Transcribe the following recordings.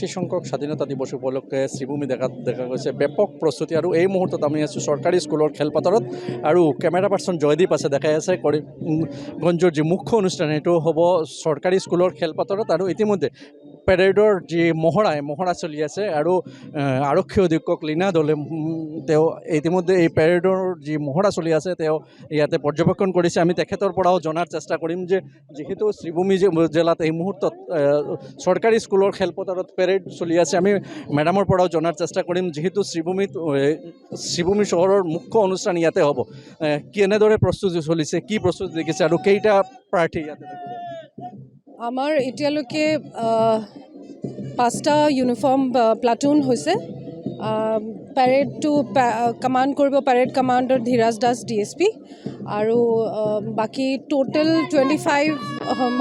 বেছি সংখ্যক স্বাধীনতা দিৱস উপলক্ষে শ্ৰীভূমি দেখা গৈছে ব্যাপক প্ৰস্তুতি। আৰু এই মুহূৰ্তত আমি আছোঁ চৰকাৰী স্কুলৰ খেলপথাৰত আৰু কেমেৰা পাৰ্চন জয়দীপ আছে, দেখাই আছে কৰিমগঞ্জৰ যি মুখ্য অনুষ্ঠান সেইটো হ'ব চৰকাৰী স্কুলৰ খেলপথাৰত। আৰু ইতিমধ্যে পেৰেডৰ যি মহৰা চলি আছে আৰু আৰক্ষী অধীক্ষক লীনা দলে তেওঁ ইতিমধ্যে এই পেৰেডৰ যি মহৰা চলি আছে তেওঁ ইয়াতে পৰ্যবেক্ষণ কৰিছে। আমি তেখেতৰ পৰাও জনাৰ চেষ্টা কৰিম যে যিহেতু শ্ৰীভূমি জিলাত এই মুহূৰ্তত চৰকাৰী স্কুলৰ খেলপথাৰত পেৰেড চলি আছে, আমি মেডামৰ পৰাও জনাৰ চেষ্টা কৰিম যিহেতু শ্ৰীভূমি চহৰৰ মুখ্য অনুষ্ঠান ইয়াতে হ'ব, কেনেদৰে প্ৰস্তুতি চলিছে, কি প্ৰস্তুতি দেখিছে আৰু কেইটা প্ৰাৰ্থী ইয়াতে থাকিব। আমাৰ এতিয়ালৈকে 5টা ইউনিফৰ্ম প্লাটুন হৈছে। পেৰেডটো কমাণ্ড কৰিব parade commander Dhiraj Das DSP আৰু বাকী টোটেল 25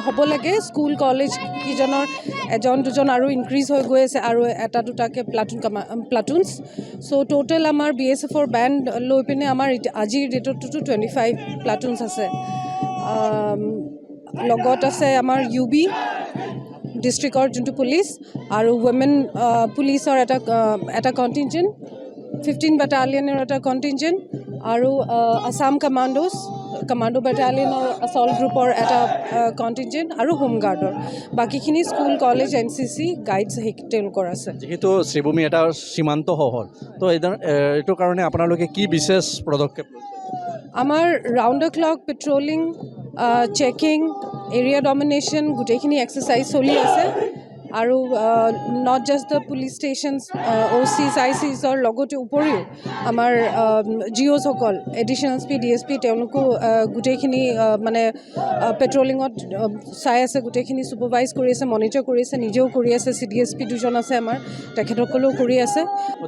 হ'ব লাগে। স্কুল কলেজ কেইজনৰ এজন দুজন আৰু ইনক্ৰিজ হৈ গৈ আছে আৰু এটা দুটাকৈ প্লাটুনছ। চ' টোটেল আমাৰ BSFৰ বেণ্ড লৈ পিনে আমাৰ আজিৰ ডেটততো 25 প্লাটুনছ আছে। লগত আছে আমাৰ UB ডিষ্ট্ৰিক্টৰ যোনটো পুলিচ আৰু ৱমেন পুলিচৰ এটা কণ্টিনজেণ্ট, 15 বাটালিয়নৰ এটা কণ্টিনজেণ্ট আৰু আছাম কমাণ্ডো বাটালিয়নৰ assault গ্ৰুপৰ এটা কণ্টিনজেণ্ট আৰু হোমগাৰ্ডৰ বাকীখিনি স্কুল কলেজ NCC গাইডছ তেওঁলোকৰ আছে। যিহেতু শ্ৰীভূমি এটা সীমান্ত চহৰ, তো এইটো কাৰণে আপোনালোকে কি বিশেষ পদক্ষেপ লৈছে? আমাৰ round the clock patrolling, checking, area domination গোটেইখিনি এক্সাৰচাইজ চলি আছে। আৰু not just the police stations, OCs ICsৰ লগতে উপৰিও আমাৰ GOসকল এডিশ্যনেল SP DSP তেওঁলোকো গোটেইখিনি মানে পেট্ৰলিঙত চাই আছে, গোটেইখিনি ছুপাৰভাইজ কৰি আছে, মনিটৰ কৰি আছে, নিজেও কৰি আছে। CDSP দুজন আছে আমাৰ, তেখেতসকলেও কৰি আছে।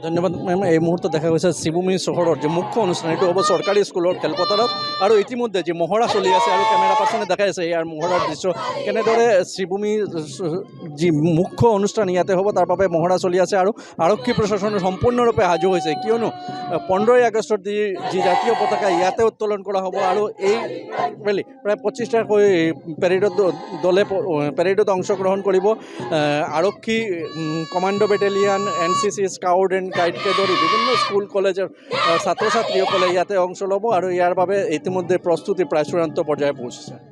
ধন্যবাদ মেম। এই মুহূৰ্তত দেখা গৈছে শ্ৰীভূমি চহৰৰ যি মুখ্য অনুষ্ঠান এইটো হ'ব চৰকাৰী স্কুলৰ খেলপথাৰত আৰু ইতিমধ্যে যি মহৰা চলি আছে আৰু কেমেৰা পাৰ্চনে দেখাই আছে ইয়াৰ মহৰাৰ দৃশ্য কেনেদৰে শ্ৰীভূমি যি মুখ্য অনুষ্ঠান ইয়াতে হ'ব তাৰ বাবে মহৰা চলি আছে আৰু আৰক্ষী প্ৰশাসন সম্পূৰ্ণৰূপে সাজু হৈছে, কিয়নো 15 আগষ্টত যি জাতীয় পতাকা ইয়াতে উত্তোলন কৰা হ'ব আৰু এই প্ৰায় 25টাকৈ পেৰেডত অংশগ্ৰহণ কৰিব। আৰক্ষী commando battalion, NCC scout and গাইডকে ধৰি বিভিন্ন স্কুল কলেজৰ ছাত্ৰ ছাত্ৰীসকলে ইয়াতে অংশ ল'ব আৰু ইয়াৰ বাবে ইতিমধ্যে প্ৰস্তুতি প্ৰায় চূড়ান্ত পৰ্যায়ে পৌঁছিছে।